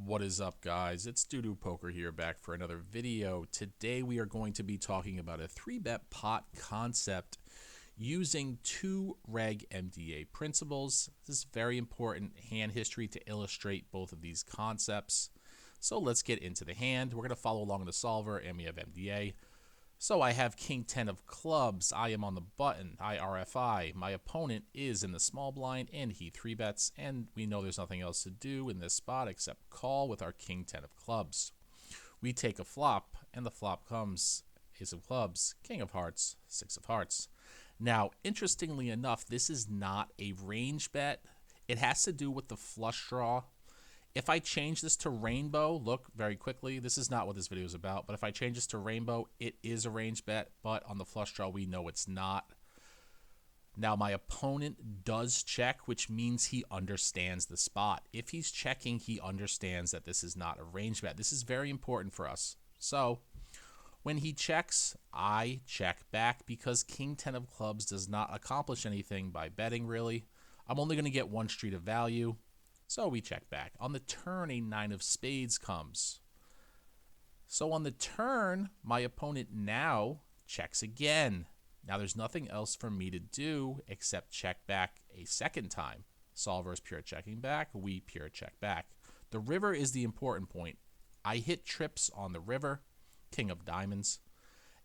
What is up, guys? It's Doo Poker here, back for another video. Today we are going to be talking about a 3-bet pot concept using Two Reg MDA Principles. This is very important hand history to illustrate both of these concepts. So let's get into the hand. We're going to follow along the solver, and we have MDA. So I have King 10 of clubs. I am on the button, IRFI. My opponent is in the small blind and he 3-bets, and we know there's nothing else to do in this spot except call with our King 10 of clubs. We take a flop, and the flop comes Ace of clubs, King of hearts, 6 of hearts. Now, interestingly enough, this is not a range bet. It has to do with the flush draw. If I change this to rainbow, look very quickly, this is not what this video is about, but if I change this to rainbow, it is a range bet, but on the flush draw, we know it's not. Now, my opponent does check, which means he understands the spot. If he's checking, he understands that this is not a range bet. This is very important for us. So, when he checks, I check back because King 10 of clubs does not accomplish anything by betting, really. I'm only going to get one street of value. So we check back. On the turn, a 9 of spades comes. So on the turn, my opponent now checks again. Now there's nothing else for me to do except check back a second time. Solver is pure checking back. We pure check back. The river is the important point. I hit trips on the river, King of diamonds.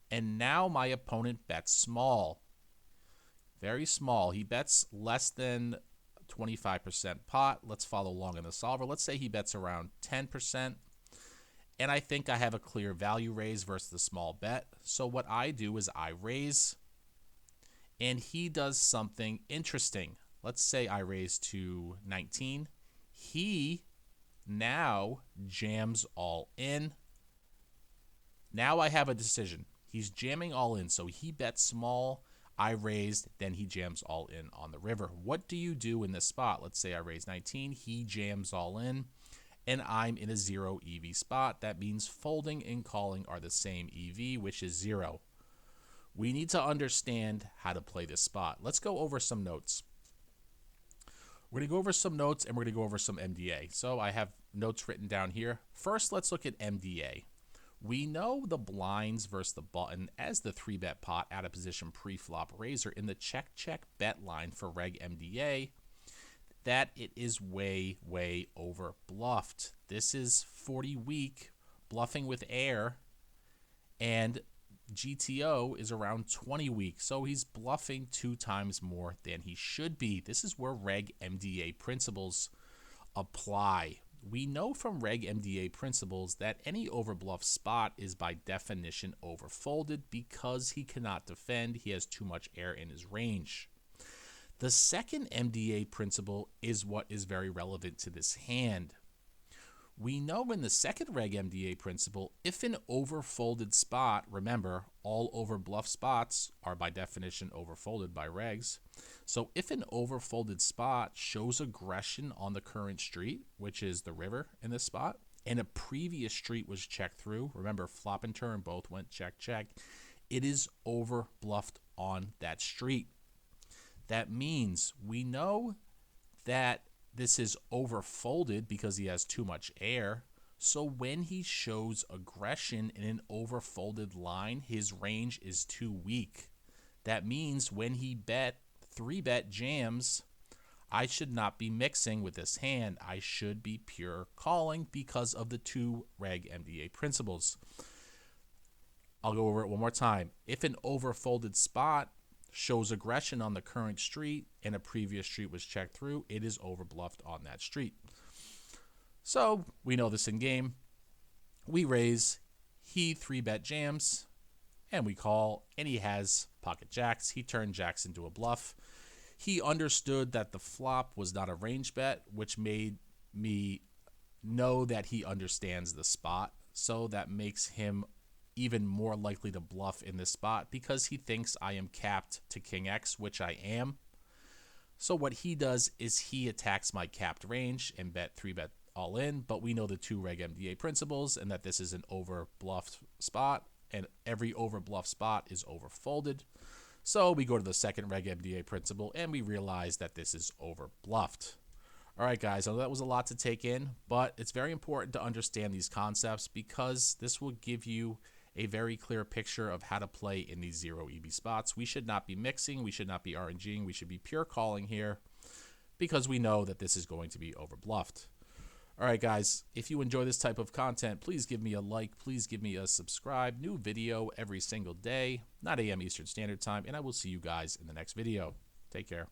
And now my opponent bets small. Very small. He bets less than 25% pot. Let's follow along in the solver. Let's say he bets around 10%. And I think I have a clear value raise versus the small bet. So what I do is I raise. And he does something interesting. Let's say I raise to 19. He now jams all in. Now I have a decision. He's jamming all in. So he bets small. I raised, then he jams all in on the river. What do you do in this spot? Let's say I raise 19, he jams all in, and I'm in a 0 EV spot. That means folding and calling are the same EV, which is 0. We need to understand how to play this spot. Let's go over some notes. We're going to go over some notes, and we're going to go over some MDA. So I have notes written down here. First, let's look at MDA. We know the blinds versus the button as the 3-bet pot out of position pre-flop raiser in the check bet line for Reg MDA that it is way over bluffed. This is 40 weak bluffing with air, and GTO is around 20 weak, so he's bluffing 2 times more than he should be. This is where Reg MDA principles apply. We know from Reg MDA principles that any overbluff spot is by definition overfolded because he cannot defend. He has too much air in his range. The second MDA principle is what is very relevant to this hand. We know in the second Reg MDA principle, if an overfolded spot, remember, all overbluff spots are by definition overfolded by regs. So if an overfolded spot shows aggression on the current street, which is the river in this spot, and a previous street was checked through, remember flop and turn both went check, it is overbluffed on that street. That means we know that this is overfolded because he has too much air. So when he shows aggression in an overfolded line, his range is too weak. That means when he 3-bet jams, I should not be mixing with this hand. I should be pure calling because of the 2 Reg MDA principles. I'll go over it one more time. If an overfolded spot shows aggression on the current street and a previous street was checked through, it is overbluffed on that street. So we know this in game. We raise, he 3-bet jams, and we call, and he has pocket jacks. He turned jacks into a bluff. He understood that the flop was not a range bet, which made me know that he understands the spot. So that makes him even more likely to bluff in this spot because he thinks I am capped to King X, which I am. So what he does is he attacks my capped range and 3-bet all in, but we know the 2 Reg MDA principles and that this is an overbluffed spot, and every overbluff spot is overfolded. So we go to the second Reg MDA principle and we realize that this is overbluffed. All right, guys, I know that was a lot to take in, but it's very important to understand these concepts because this will give you a very clear picture of how to play in these zero EV spots. We should not be mixing. We should not be RNGing. We should be pure calling here because we know that this is going to be overbluffed. All right, guys, if you enjoy this type of content, please give me a like. Please give me a subscribe. New video every single day, 9 a.m. Eastern Standard Time, and I will see you guys in the next video. Take care.